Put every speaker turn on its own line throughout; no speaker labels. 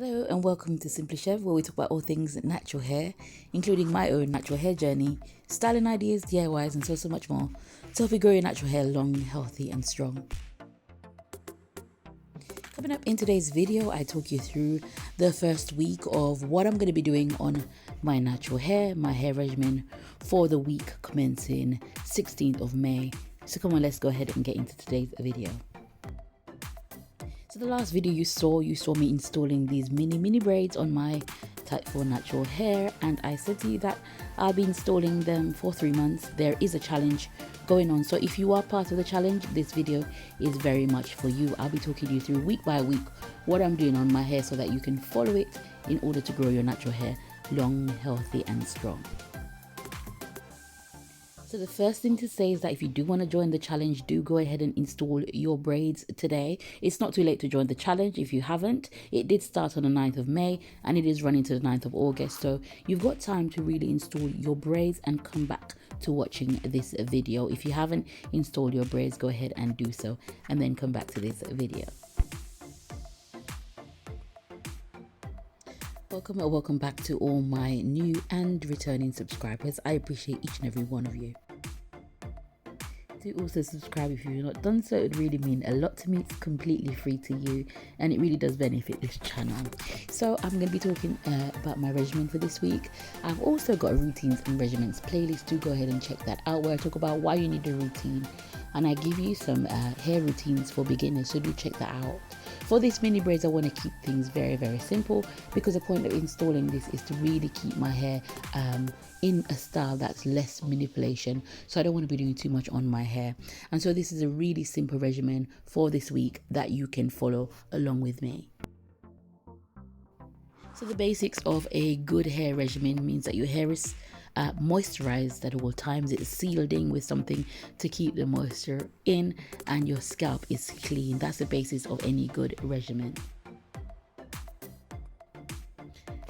Hello and welcome to Simply Shev, where we talk about all things natural hair, including my own natural hair journey, styling ideas, DIYs and so much more to help you grow your natural hair long, healthy and strong. Coming up in today's video, I talk you through the first week of what I'm going to be doing on my natural hair, my hair regimen for the week commencing 16th of May. So come on, let's go ahead and get into today's video. So the last video you saw me installing these mini braids on my type 4 natural hair, and I said to you that I'll be installing them for 3 months. There is a challenge going on, so if you are part of the challenge, this video is very much for you. I'll be talking you through week by week what I'm doing on my hair so that you can follow it in order to grow your natural hair long, healthy and strong. So the first thing to say is that if you do want to join the challenge, do go ahead and install your braids today. It's not too late to join the challenge if you haven't. It did start on the 9th of May and it is running to the 9th of August. So you've got time to really install your braids and come back to watching this video. If you haven't installed your braids, go ahead and do so and then come back to this video. Welcome back to all my new and returning subscribers. I appreciate each and every one of you. Do also subscribe if you've not done so. It would really mean a lot to me. It's completely free to you and it really does benefit this channel. So I'm going to be talking about my regimen for this week. I've also got a routines and regimens playlist. Do go ahead and check that out, where I talk about why you need a routine and I give you some hair routines for beginners, so do check that out. For these mini braids, I want to keep things very simple because the point of installing this is to really keep my hair in a style that's less manipulation, so I don't want to be doing too much on my hair. And so this is a really simple regimen for this week that you can follow along with me. So the basics of a good hair regimen means that your hair is moisturized at all times. It's sealed in with something to keep the moisture in, and your scalp is clean. That's the basis of any good regimen.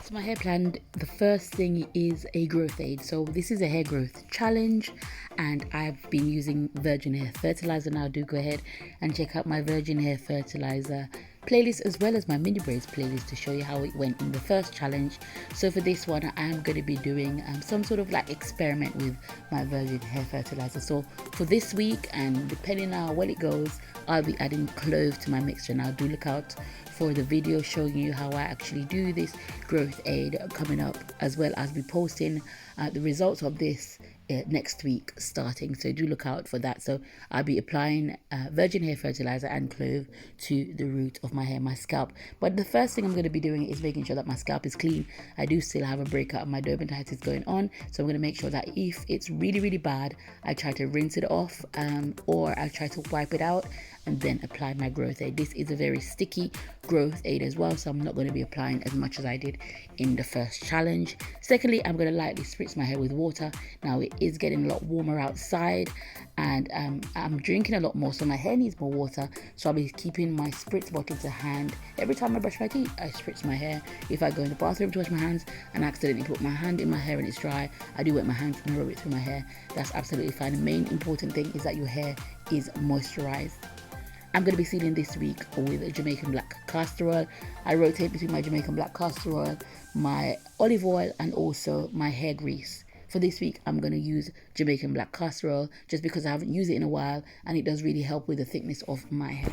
So my hair plan, the first thing is a growth aid. So this is a hair growth challenge and I've been using virgin hair fertilizer. Now do go ahead and check out my virgin hair fertilizer playlist as well as my mini braids playlist to show you how it went in the first challenge. So for this one I'm going to be doing some sort of like experiment with my virgin hair fertilizer. So for this week, and depending on how well it goes, I'll be adding cloves to my mixture. Now do look out for the video showing you how I actually do this growth aid coming up, as well as be posting the results of this next week starting, so do look out for that. So I'll be applying virgin hair fertilizer and clove to the root of my hair, my scalp. But the first thing I'm going to be doing is making sure that my scalp is clean. I do still have a breakout of my dermatitis going on, so I'm going to make sure that if it's really bad, I try to rinse it off or I try to wipe it out and then apply my growth aid. This is a very sticky growth aid as well, so I'm not going to be applying as much as I did in the first challenge. Secondly, I'm going to lightly spritz my hair with water. Now it is getting a lot warmer outside and I'm drinking a lot more, so my hair needs more water, so I'll be keeping my spritz bottle to hand. Every time I brush my teeth, I spritz my hair. If I go in the bathroom to wash my hands and accidentally put my hand in my hair and it's dry, I do wet my hands and rub it through my hair. That's absolutely fine. The main important thing is that your hair is moisturized. I'm going to be sealing this week with Jamaican black castor oil. I rotate between my Jamaican black castor oil, my olive oil and also my hair grease. For this week, I'm going to use Jamaican black castor oil just because I haven't used it in a while and it does really help with the thickness of my hair.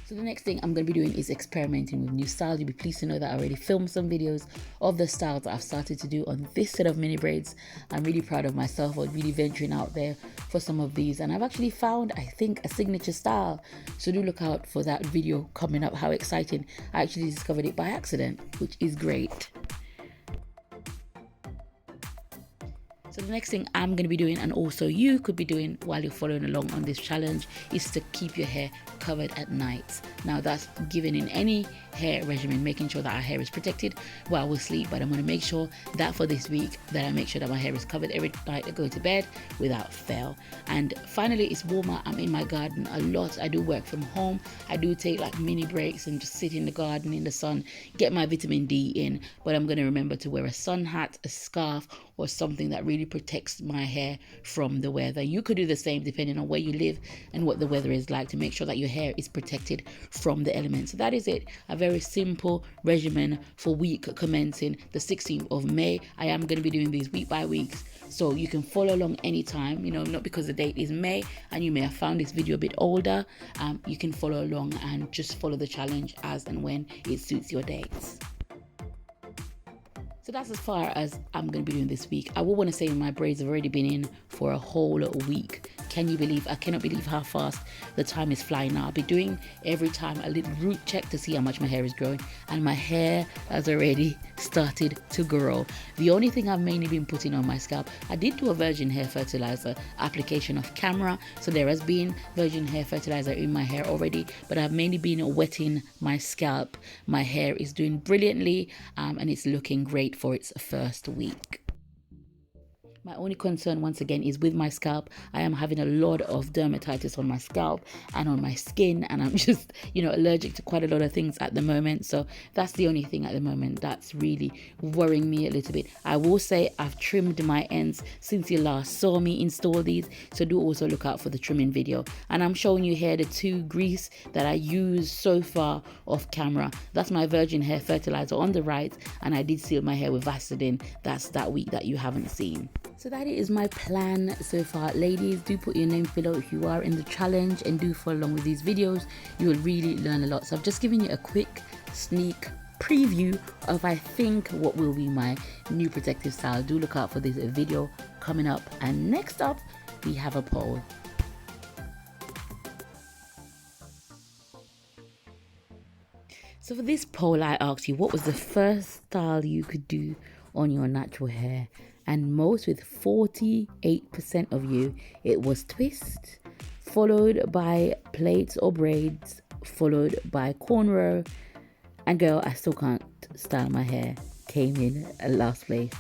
So the next thing I'm going to be doing is experimenting with new styles. You'll be pleased to know that I already filmed some videos of the styles that I've started to do on this set of mini braids. I'm really proud of myself for really venturing out there for some of these, and I've actually found, I think, a signature style. So do look out for that video coming up. How exciting. I actually discovered it by accident, which is great. So the next thing I'm going to be doing, and also you could be doing while you're following along on this challenge, is to keep your hair covered at night. Now that's given in any hair regimen, making sure that our hair is protected while we sleep, but I'm going to make sure that for this week that I make sure that my hair is covered every night I go to bed without fail. And finally, it's warmer. I'm in my garden a lot. I do work from home. I do take like mini breaks and just sit in the garden in the sun, get my vitamin D in, but I'm going to remember to wear a sun hat, a scarf or something that really protects my hair from the weather. You could do the same depending on where you live and what the weather is like, to make sure that your hair is protected from the elements. So that is it, a very simple regimen for week commencing the 16th of May. I am going to be doing these week by week, so you can follow along anytime, you know, not because the date is May and you may have found this video a bit older. You can follow along and just follow the challenge as and when it suits your dates. So that's as far as I'm going to be doing this week. I will want to say my braids have already been in for a whole week. Can you believe? I cannot believe how fast the time is flying now. I'll be doing every time a little root check to see how much my hair is growing, and my hair has already started to grow. The only thing I've mainly been putting on my scalp, I did do a virgin hair fertilizer application off camera, so there has been virgin hair fertilizer in my hair already, but I've mainly been wetting my scalp. My hair is doing brilliantly, and it's looking great for its first week. My only concern once again is with my scalp. I am having a lot of dermatitis on my scalp and on my skin, and I'm just, you know, allergic to quite a lot of things at the moment. So that's the only thing at the moment that's really worrying me a little bit. I will say I've trimmed my ends since you last saw me install these, so do also look out for the trimming video. And I'm showing you here the 2 grease that I use so far off camera. That's my virgin hair fertilizer on the right, and I did seal my hair with Vaseline. That's that week that you haven't seen. So that is my plan so far. Ladies, do put your name below if you are in the challenge, and do follow along with these videos. You will really learn a lot. So I've just given you a quick sneak preview of, I think, what will be my new protective style. Do look out for this video coming up. And next up, we have a poll. So for this poll, I asked you what was the first style you could do on your natural hair, and most, with 48% of you, it was twist, followed by plaits or braids, followed by cornrow, and girl, I still can't style my hair came in at last place.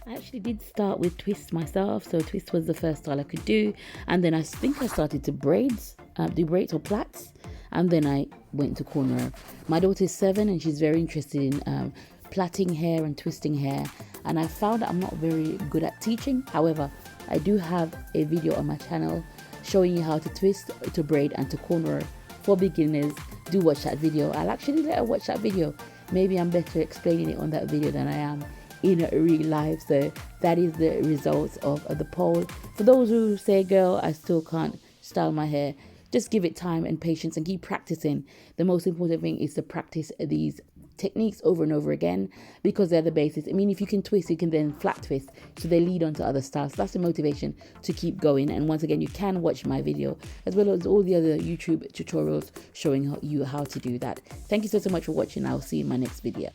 I actually did start with twist myself, so twist was the first style I could do, and then I think I started to do braids or plaits, and then I went to cornrow. My daughter is 7 and she's very interested in plaiting hair and twisting hair, and I found that I'm not very good at teaching. However, I do have a video on my channel showing you how to twist, to braid, and to cornrow for beginners. Do watch that video. I'll actually let her watch that video. Maybe I'm better explaining it on that video than I am in real life. So that is the results of the poll. For those who say, girl, I still can't style my hair, just give it time and patience and keep practicing. The most important thing is to practice these techniques over and over again, because they're the basis. I mean, if you can twist, you can then flat twist, so they lead on to other styles. That's the motivation to keep going. And once again, you can watch my video as well as all the other YouTube tutorials showing you how to do that. Thank you so much for watching. I'll see you in my next video.